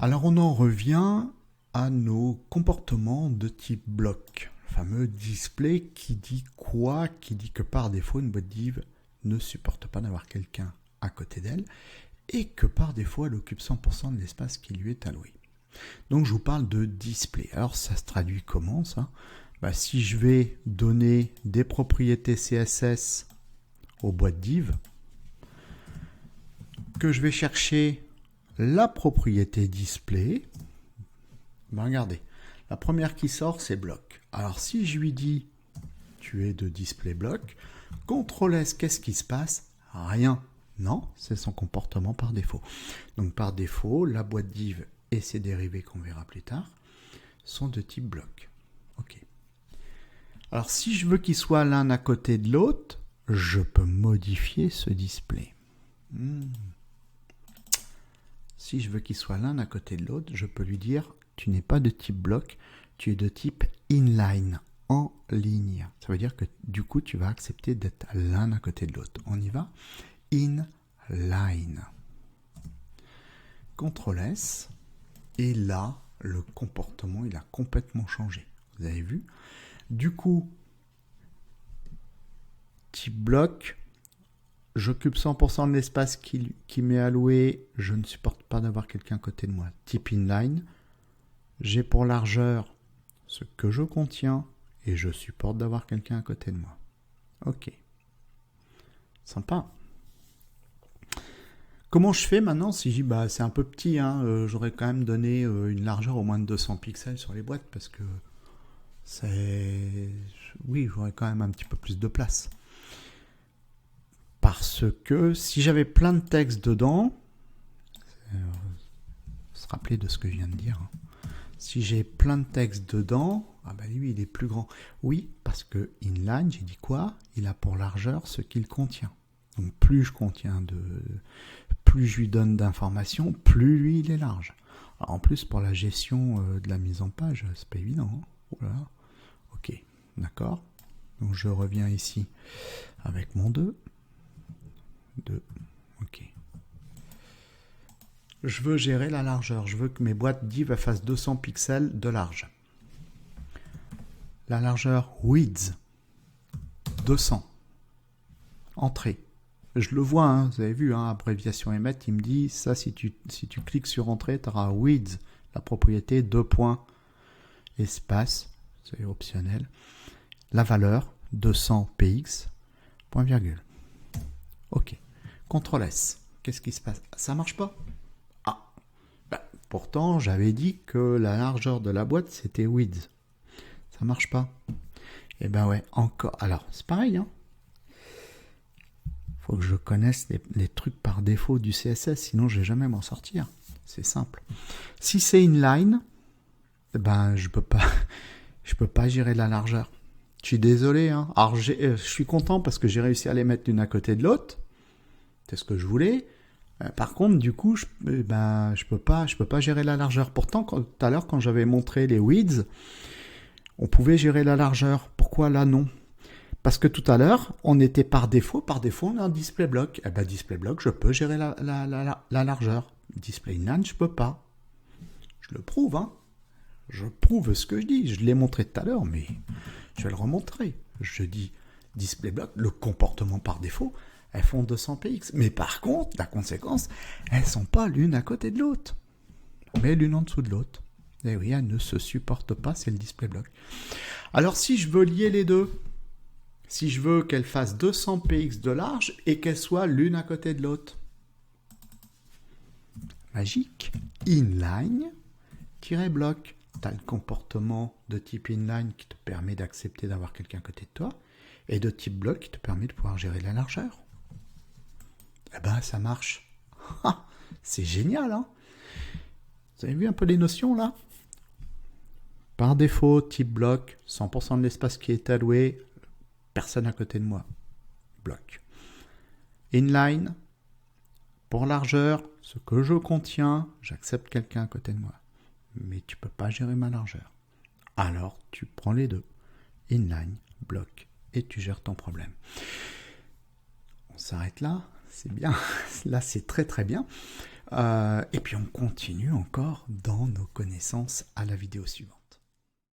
Alors on en revient à nos comportements de type bloc. Le fameux display qui dit quoi? Qui dit que par défaut une boîte div ne supporte pas d'avoir quelqu'un à côté d'elle et que par défaut elle occupe 100% de l'espace qui lui est alloué. Donc je vous parle de display. Alors ça se traduit comment ça? Si je vais donner des propriétés CSS aux boîtes div, que je vais chercher la propriété display, regardez, la première qui sort c'est bloc. Alors si je lui dis tu es de display bloc, CTRL S, qu'est-ce qui se passe? Rien. Non, c'est son comportement par défaut. Donc par défaut, la boîte div et ses dérivés qu'on verra plus tard sont de type bloc. Ok. Alors si je veux qu'ils soient l'un à côté de l'autre, je peux modifier ce display. Si je veux qu'ils soient l'un à côté de l'autre, je peux lui dire tu n'es pas de type bloc, tu es de type inline, en ligne. Ça veut dire que du coup tu vas accepter d'être l'un à côté de l'autre. On y va? Inline. CTRL S. Et là, le comportement, il a complètement changé. Vous avez vu? Du coup, type bloc, j'occupe 100% de l'espace qui m'est alloué, je ne supporte pas d'avoir quelqu'un à côté de moi. Type inline, j'ai pour largeur ce que je contiens et je supporte d'avoir quelqu'un à côté de moi. Ok. Sympa. Comment je fais maintenant si je dis c'est un peu petit, j'aurais quand même donné une largeur au moins de 200 pixels sur les boîtes parce que oui, j'aurais quand même un petit peu plus de place. Parce que si j'avais plein de texte dedans, se rappeler de ce que je viens de dire. Si j'ai plein de texte dedans, lui il est plus grand. Oui, parce que inline, j'ai dit quoi? Il a pour largeur ce qu'il contient. Donc plus je contiens plus je lui donne d'informations, plus lui il est large. Alors, en plus pour la gestion de la mise en page, c'est pas évident. Voilà. Ok, d'accord. Donc je reviens ici avec mon 2. Ok. Je veux gérer la largeur. Je veux que mes boîtes div fassent 200 pixels de large. La largeur width 200. Entrée. Je le vois, vous avez vu, abréviation émet, il me dit ça, si tu cliques sur entrée, tu auras width, la propriété 2 points, espace, c'est optionnel, la valeur 200 px, point virgule. Ok. CTRL S. Qu'est-ce qui se passe? Ça marche pas? Pourtant, j'avais dit que la largeur de la boîte, c'était width. Ça marche pas? Eh ben ouais, encore. Alors, c'est pareil, Faut que je connaisse les trucs par défaut du CSS, sinon je vais jamais m'en sortir. C'est simple. Si c'est inline, je peux pas gérer la largeur. Je suis désolé, Alors je suis content parce que j'ai réussi à les mettre l'une à côté de l'autre. C'est ce que je voulais. Par contre, du coup, je peux pas gérer la largeur. Pourtant, tout à l'heure, quand j'avais montré les widths, on pouvait gérer la largeur. Pourquoi là non? Parce que tout à l'heure, on était par défaut, on a un display block. Display block, je peux gérer la largeur. Display inline, je peux pas. Je le prouve, Je prouve ce que je dis. Je l'ai montré tout à l'heure, mais je vais le remontrer. Je dis display block, le comportement par défaut, elles font 200 px. Mais par contre, la conséquence, elles sont pas l'une à côté de l'autre, mais l'une en dessous de l'autre. Et oui, elles ne se supportent pas, c'est le display block. Alors si je veux lier les deux, si je veux qu'elles fassent 200 px de large et qu'elles soient l'une à côté de l'autre, magique, inline-block. Tu as le comportement de type inline qui te permet d'accepter d'avoir quelqu'un à côté de toi et de type bloc qui te permet de pouvoir gérer la largeur. Ça marche. C'est génial, Vous avez vu un peu les notions là? Par défaut, type bloc, 100% de l'espace qui est alloué, personne à côté de moi. Bloc. Inline, pour largeur, ce que je contiens, j'accepte quelqu'un à côté de moi. Mais tu peux pas gérer ma largeur. Alors, tu prends les deux. Inline, bloc, et tu gères ton problème. On s'arrête là. C'est bien. Là, c'est très très bien. Et puis on continue encore dans nos connaissances à la vidéo suivante.